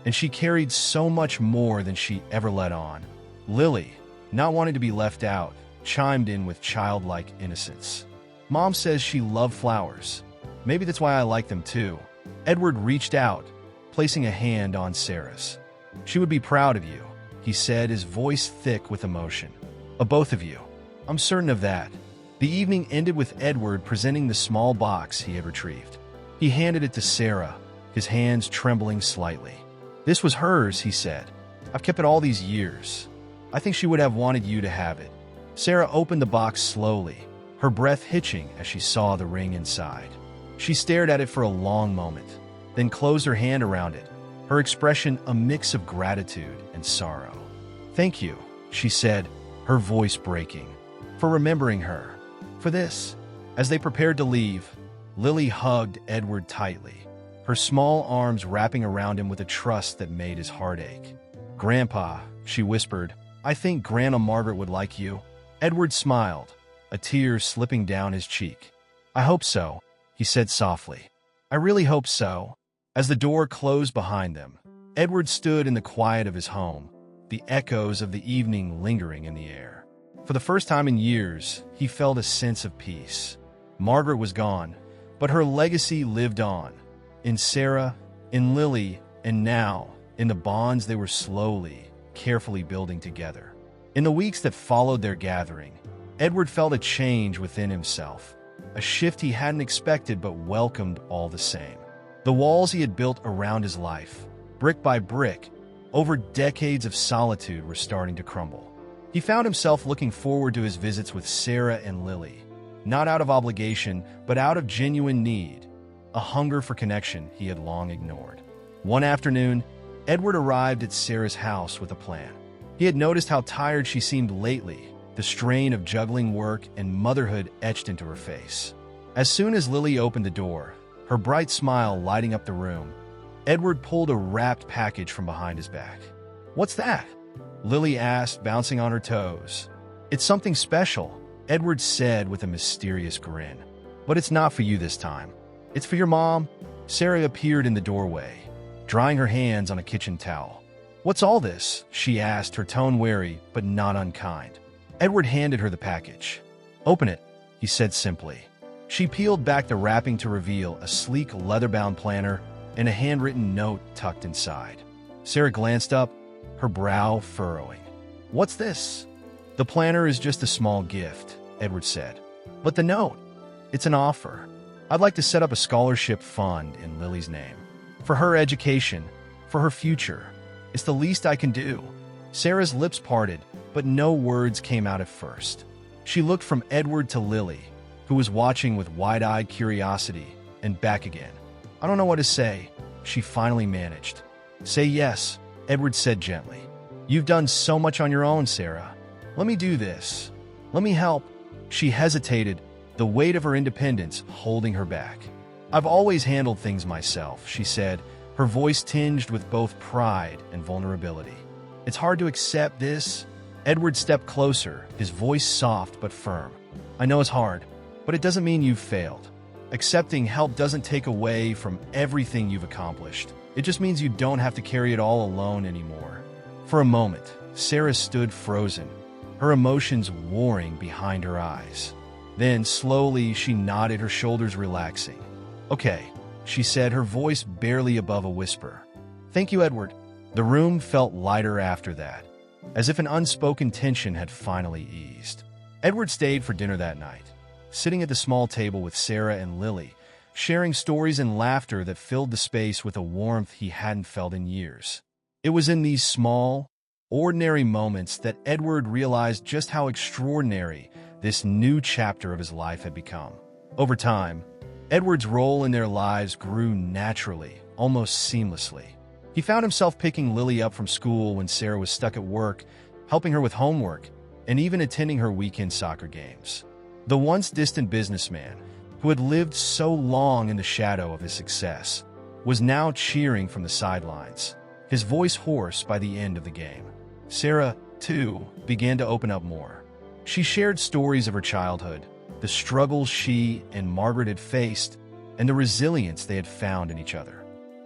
and she carried so much more than she ever let on." Lily, not wanting to be left out, chimed in with childlike innocence. "Mom says she loved flowers. Maybe that's why I like them too." Edward reached out, placing a hand on Sarah's. "She would be proud of you," he said, his voice thick with emotion. "Of both of you. I'm certain of that." The evening ended with Edward presenting the small box he had retrieved. He handed it to Sarah, his hands trembling slightly. "This was hers," he said. "I've kept it all these years. I think she would have wanted you to have it." Sarah opened the box slowly, her breath hitching as she saw the ring inside. She stared at it for a long moment, then closed her hand around it, her expression a mix of gratitude and sorrow. "Thank you," she said, her voice breaking, "for remembering her. For this." As they prepared to leave, Lily hugged Edward tightly, her small arms wrapping around him with a trust that made his heart ache. "Grandpa," she whispered, "I think Grandma Margaret would like you." Edward smiled, a tear slipping down his cheek. "I hope so," he said softly. "I really hope so." As the door closed behind them, Edward stood in the quiet of his home, the echoes of the evening lingering in the air. For the first time in years, he felt a sense of peace. Margaret was gone, but her legacy lived on, in Sarah, in Lily, and now in the bonds they were slowly, carefully building together. In the weeks that followed their gathering, Edward felt a change within himself, a shift he hadn't expected but welcomed all the same. The walls he had built around his life, brick by brick, over decades of solitude, were starting to crumble. He found himself looking forward to his visits with Sarah and Lily, not out of obligation, but out of genuine need, a hunger for connection he had long ignored. One afternoon, Edward arrived at Sarah's house with a plan. He had noticed how tired she seemed lately, the strain of juggling work and motherhood etched into her face. As soon as Lily opened the door, her bright smile lighting up the room, Edward pulled a wrapped package from behind his back. "What's that?" Lily asked, bouncing on her toes. "It's something special," Edward said with a mysterious grin. "But it's not for you this time. It's for your mom." Sarah appeared in the doorway, drying her hands on a kitchen towel. "What's all this?" she asked, her tone wary but not unkind. Edward handed her the package. "Open it," he said simply. She peeled back the wrapping to reveal a sleek leather-bound planner and a handwritten note tucked inside. Sarah glanced up, her brow furrowing. "What's this?" "The planner is just a small gift," Edward said. "But the note, it's an offer. I'd like to set up a scholarship fund in Lily's name. For her education, for her future. It's the least I can do." Sarah's lips parted, but no words came out at first. She looked from Edward to Lily, who was watching with wide-eyed curiosity, and back again. "I don't know what to say," she finally managed. "Say yes," Edward said gently. "You've done so much on your own, Sarah. Let me do this. Let me help." She hesitated, the weight of her independence holding her back. "I've always handled things myself," she said, her voice tinged with both pride and vulnerability. "It's hard to accept this." Edward stepped closer, his voice soft but firm. "I know it's hard, but it doesn't mean you've failed. Accepting help doesn't take away from everything you've accomplished. It just means you don't have to carry it all alone anymore." For a moment, Sarah stood frozen, her emotions warring behind her eyes. Then, slowly, she nodded, her shoulders relaxing. "Okay," she said, her voice barely above a whisper. "Thank you, Edward." The room felt lighter after that, as if an unspoken tension had finally eased. Edward stayed for dinner that night, sitting at the small table with Sarah and Lily, sharing stories and laughter that filled the space with a warmth he hadn't felt in years. It was in these small, ordinary moments that Edward realized just how extraordinary this new chapter of his life had become. Over time, Edward's role in their lives grew naturally, almost seamlessly. He found himself picking Lily up from school when Sarah was stuck at work, helping her with homework, and even attending her weekend soccer games. The once distant businessman, who had lived so long in the shadow of his success, was now cheering from the sidelines, his voice hoarse by the end of the game. Sarah, too, began to open up more. She shared stories of her childhood, the struggles she and Margaret had faced, and the resilience they had found in each other.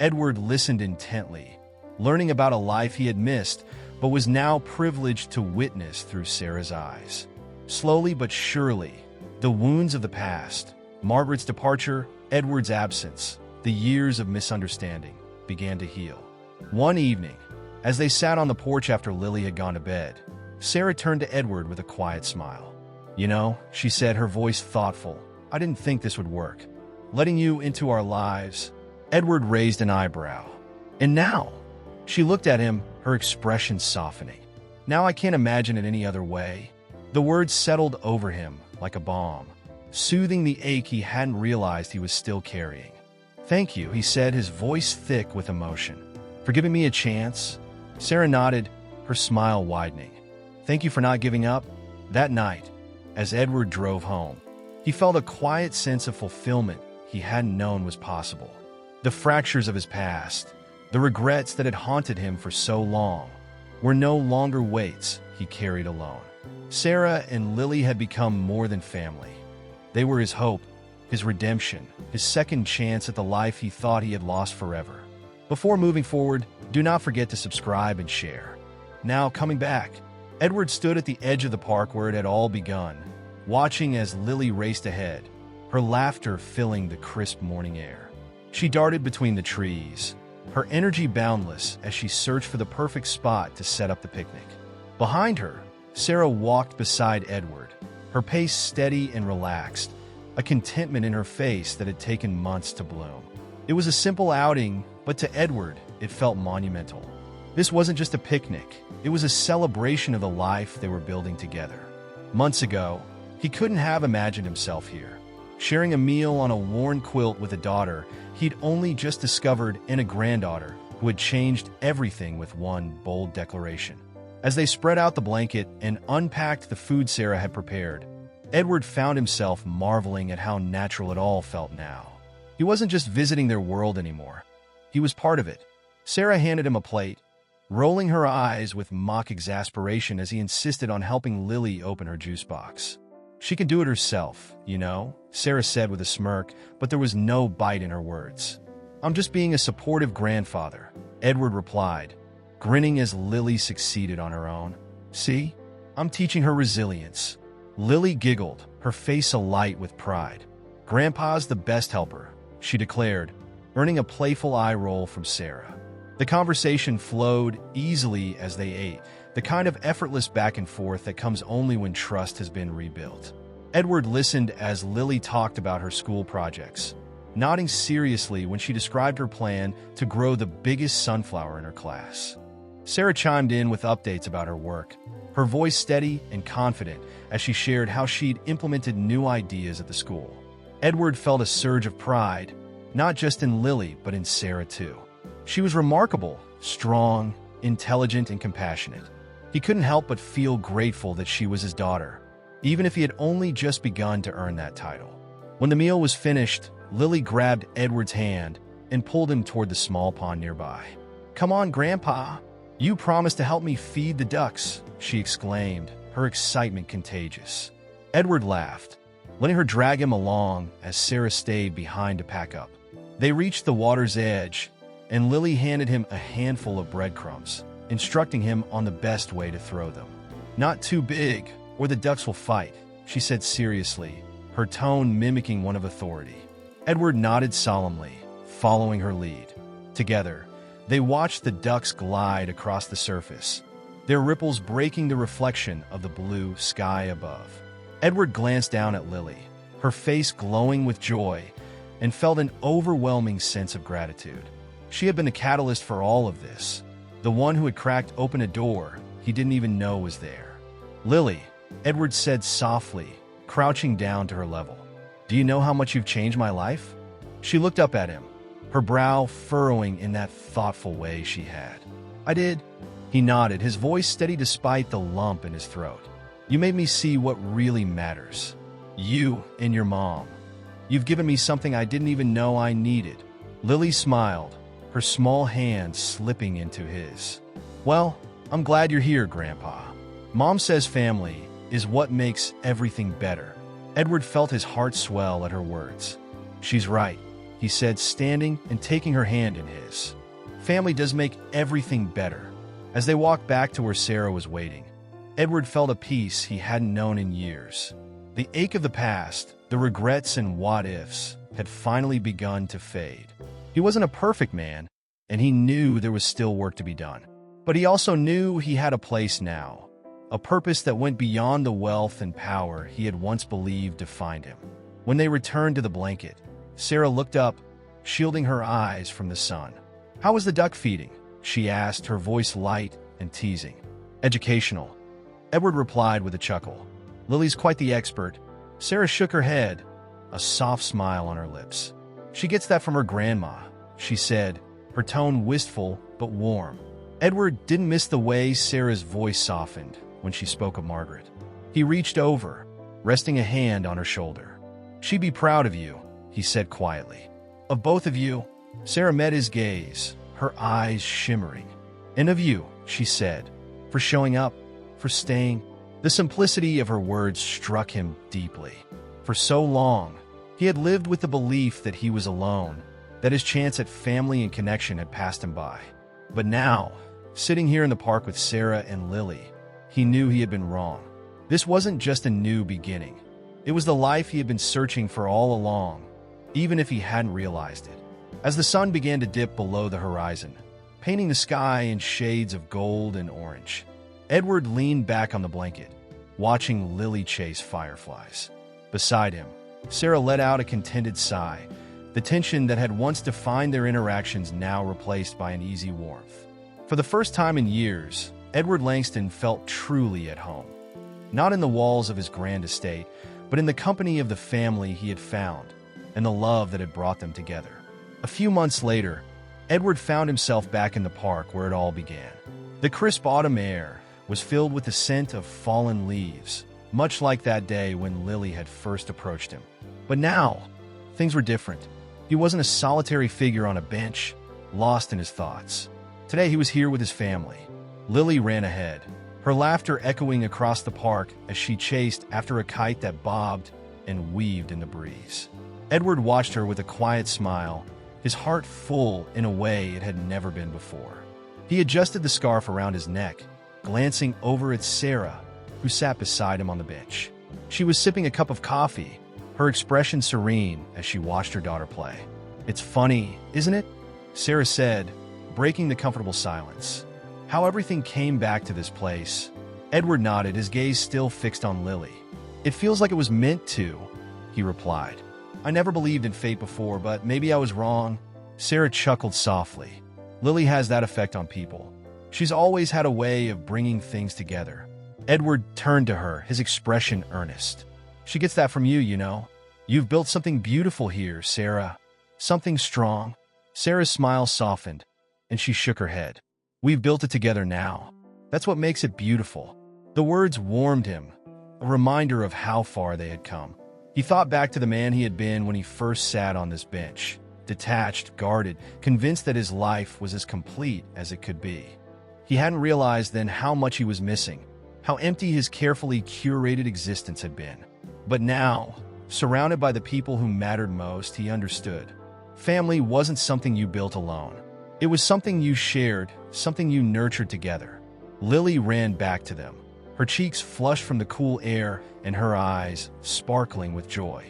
Edward listened intently, learning about a life he had missed but was now privileged to witness through Sarah's eyes. Slowly but surely, the wounds of the past, Margaret's departure, Edward's absence, the years of misunderstanding, began to heal. One evening, as they sat on the porch after Lily had gone to bed, Sarah turned to Edward with a quiet smile. "You know," she said, her voice thoughtful, "I didn't think this would work. Letting you into our lives." Edward raised an eyebrow. "And now?" She looked at him, her expression softening. "Now I can't imagine it any other way." The words settled over him like a balm, soothing the ache he hadn't realized he was still carrying. "Thank you," he said, his voice thick with emotion. "For giving me a chance." Sarah nodded, her smile widening. "Thank you for not giving up." That night, as Edward drove home, he felt a quiet sense of fulfillment he hadn't known was possible. The fractures of his past, the regrets that had haunted him for so long, were no longer weights he carried alone. Sarah and Lily had become more than family. They were his hope, his redemption, his second chance at the life he thought he had lost forever. Before moving forward, do not forget to subscribe and share. Now, coming back, Edward stood at the edge of the park where it had all begun, watching as Lily raced ahead, her laughter filling the crisp morning air. She darted between the trees, her energy boundless as she searched for the perfect spot to set up the picnic. Behind her, Sarah walked beside Edward, her pace steady and relaxed, a contentment in her face that had taken months to bloom. It was a simple outing, but to Edward, it felt monumental. This wasn't just a picnic, it was a celebration of the life they were building together. Months ago, he couldn't have imagined himself here, sharing a meal on a worn quilt with a daughter he'd only just discovered and a granddaughter who had changed everything with one bold declaration. As they spread out the blanket and unpacked the food Sarah had prepared, Edward found himself marveling at how natural it all felt now. He wasn't just visiting their world anymore. He was part of it. Sarah handed him a plate, rolling her eyes with mock exasperation as he insisted on helping Lily open her juice box. "She can do it herself, you know," Sarah said with a smirk, but there was no bite in her words. "I'm just being a supportive grandfather," Edward replied, grinning as Lily succeeded on her own. "See? I'm teaching her resilience." Lily giggled, her face alight with pride. "Grandpa's the best helper," she declared, earning a playful eye roll from Sarah. The conversation flowed easily as they ate, the kind of effortless back and forth that comes only when trust has been rebuilt. Edward listened as Lily talked about her school projects, nodding seriously when she described her plan to grow the biggest sunflower in her class. Sarah chimed in with updates about her work, her voice steady and confident as she shared how she'd implemented new ideas at the school. Edward felt a surge of pride, not just in Lily, but in Sarah too. She was remarkable, strong, intelligent, and compassionate. He couldn't help but feel grateful that she was his daughter, even if he had only just begun to earn that title. When the meal was finished, Lily grabbed Edward's hand and pulled him toward the small pond nearby. "Come on, Grandpa. You promised to help me feed the ducks," she exclaimed, her excitement contagious. Edward laughed, letting her drag him along as Sarah stayed behind to pack up. They reached the water's edge, and Lily handed him a handful of breadcrumbs, instructing him on the best way to throw them. "Not too big, or the ducks will fight," she said seriously, her tone mimicking one of authority. Edward nodded solemnly, following her lead. Together, they watched the ducks glide across the surface, their ripples breaking the reflection of the blue sky above. Edward glanced down at Lily, her face glowing with joy, and felt an overwhelming sense of gratitude. She had been the catalyst for all of this, the one who had cracked open a door he didn't even know was there. "Lily," Edward said softly, crouching down to her level, "do you know how much you've changed my life?" She looked up at him, her brow furrowing in that thoughtful way she had. "I did." He nodded, his voice steady despite the lump in his throat. "You made me see what really matters. You and your mom. You've given me something I didn't even know I needed." Lily smiled, her small hand slipping into his. "Well, I'm glad you're here, Grandpa. Mom says family is what makes everything better." Edward felt his heart swell at her words. "She's right," he said, standing and taking her hand in his. "Family does make everything better." As they walked back to where Sarah was waiting, Edward felt a peace he hadn't known in years. The ache of the past, the regrets and what-ifs, had finally begun to fade. He wasn't a perfect man, and he knew there was still work to be done. But he also knew he had a place now, a purpose that went beyond the wealth and power he had once believed defined him. When they returned to the blanket, Sarah looked up, shielding her eyes from the sun. "How was the duck feeding?" she asked, her voice light and teasing. "Educational," Edward replied with a chuckle. "Lily's quite the expert." Sarah shook her head, a soft smile on her lips. "She gets that from her grandma," she said, her tone wistful but warm. Edward didn't miss the way Sarah's voice softened when she spoke of Margaret. He reached over, resting a hand on her shoulder. "She'd be proud of you," he said quietly. "Of both of you." Sarah met his gaze, her eyes shimmering. "And of you," she said, "for showing up, for staying." The simplicity of her words struck him deeply. For so long, he had lived with the belief that he was alone, that his chance at family and connection had passed him by. But now, sitting here in the park with Sarah and Lily, he knew he had been wrong. This wasn't just a new beginning. It was the life he had been searching for all along, even if he hadn't realized it. As the sun began to dip below the horizon, painting the sky in shades of gold and orange, Edward leaned back on the blanket, watching Lily chase fireflies. Beside him, Sarah let out a contented sigh, the tension that had once defined their interactions now replaced by an easy warmth. For the first time in years, Edward Langston felt truly at home. Not in the walls of his grand estate, but in the company of the family he had found and the love that had brought them together. A few months later, Edward found himself back in the park where it all began. The crisp autumn air was filled with the scent of fallen leaves, much like that day when Lily had first approached him. But now, things were different. He wasn't a solitary figure on a bench, lost in his thoughts. Today he was here with his family. Lily ran ahead, her laughter echoing across the park as she chased after a kite that bobbed and weaved in the breeze. Edward watched her with a quiet smile, his heart full in a way it had never been before. He adjusted the scarf around his neck, glancing over at Sarah, who sat beside him on the bench. She was sipping a cup of coffee, her expression serene as she watched her daughter play. "It's funny, isn't it?" Sarah said, breaking the comfortable silence. "How everything came back to this place." Edward nodded, his gaze still fixed on Lily. "It feels like it was meant to," he replied. "I never believed in fate before, but maybe I was wrong." Sarah chuckled softly. "Lily has that effect on people. She's always had a way of bringing things together." Edward turned to her, his expression earnest. "She gets that from you, you know. You've built something beautiful here, Sarah. Something strong." Sarah's smile softened, and she shook her head. "We've built it together now. That's what makes it beautiful." The words warmed him, a reminder of how far they had come. He thought back to the man he had been when he first sat on this bench, detached, guarded, convinced that his life was as complete as it could be. He hadn't realized then how much he was missing, how empty his carefully curated existence had been. But now, surrounded by the people who mattered most, he understood. Family wasn't something you built alone. It was something you shared, something you nurtured together. Lily ran back to them, her cheeks flushed from the cool air and her eyes sparkling with joy.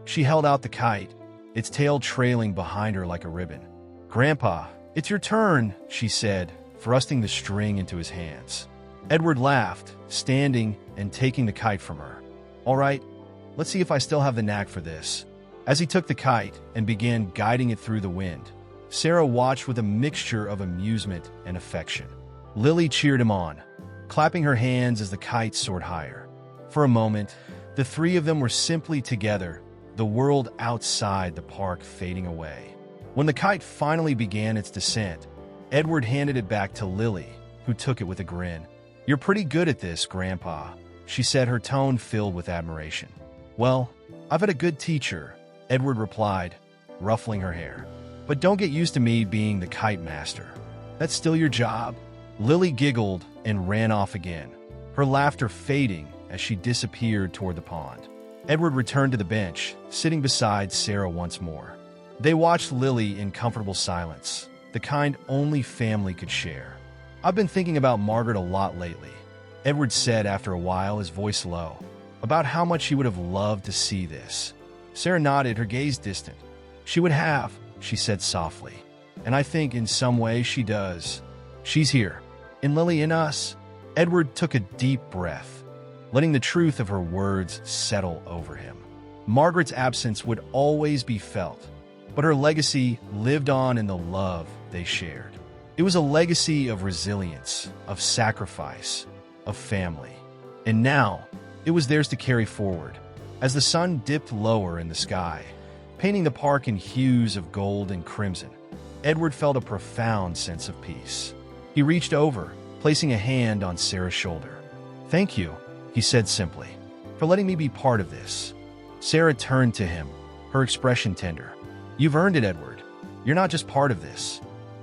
She held out the kite, its tail trailing behind her like a ribbon. "Grandpa, it's your turn," she said, thrusting the string into his hands. Edward laughed, standing and taking the kite from her. "All right, let's see if I still have the knack for this." As he took the kite and began guiding it through the wind, Sarah watched with a mixture of amusement and affection. Lily cheered him on, clapping her hands as the kite soared higher. For a moment, the three of them were simply together, the world outside the park fading away. When the kite finally began its descent, Edward handed it back to Lily, who took it with a grin. "You're pretty good at this, Grandpa," she said, her tone filled with admiration. "Well, I've had a good teacher," Edward replied, ruffling her hair. "But don't get used to me being the kite master. That's still your job." Lily giggled and ran off again, her laughter fading as she disappeared toward the pond. Edward returned to the bench, sitting beside Sarah once more. They watched Lily in comfortable silence, the kind only family could share. "I've been thinking about Margaret a lot lately," Edward said after a while, his voice low, "about how much she would have loved to see this." Sarah nodded, her gaze distant. "She would have," she said softly, "and I think in some way she does. She's here, in Lily, in us." Edward took a deep breath, letting the truth of her words settle over him. Margaret's absence would always be felt, but her legacy lived on in the love they shared. It was a legacy of resilience, of sacrifice, of family. And now, it was theirs to carry forward. As the sun dipped lower in the sky, painting the park in hues of gold and crimson, Edward felt a profound sense of peace. He reached over, placing a hand on Sarah's shoulder. "Thank you," he said simply, "for letting me be part of this." Sarah turned to him, her expression tender. "You've earned it, Edward. You're not just part of this.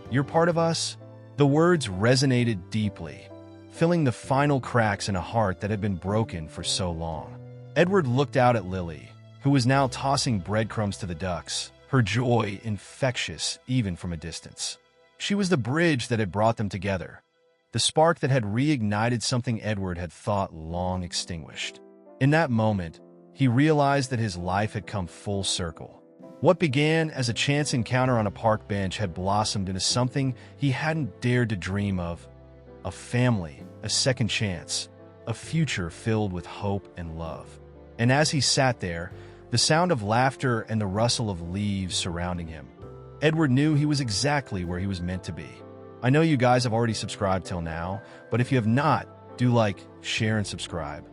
You're part of us." The words resonated deeply, filling the final cracks in a heart that had been broken for so long. Edward looked out at Lily, who was now tossing breadcrumbs to the ducks, her joy infectious even from a distance. She was the bridge that had brought them together, the spark that had reignited something Edward had thought long extinguished. In that moment, he realized that his life had come full circle. What began as a chance encounter on a park bench had blossomed into something he hadn't dared to dream of: a family, a second chance, a future filled with hope and love. And as he sat there, the sound of laughter and the rustle of leaves surrounding him, Edward knew he was exactly where he was meant to be. I know you guys have already subscribed till now, but if you have not, do like, share, and subscribe.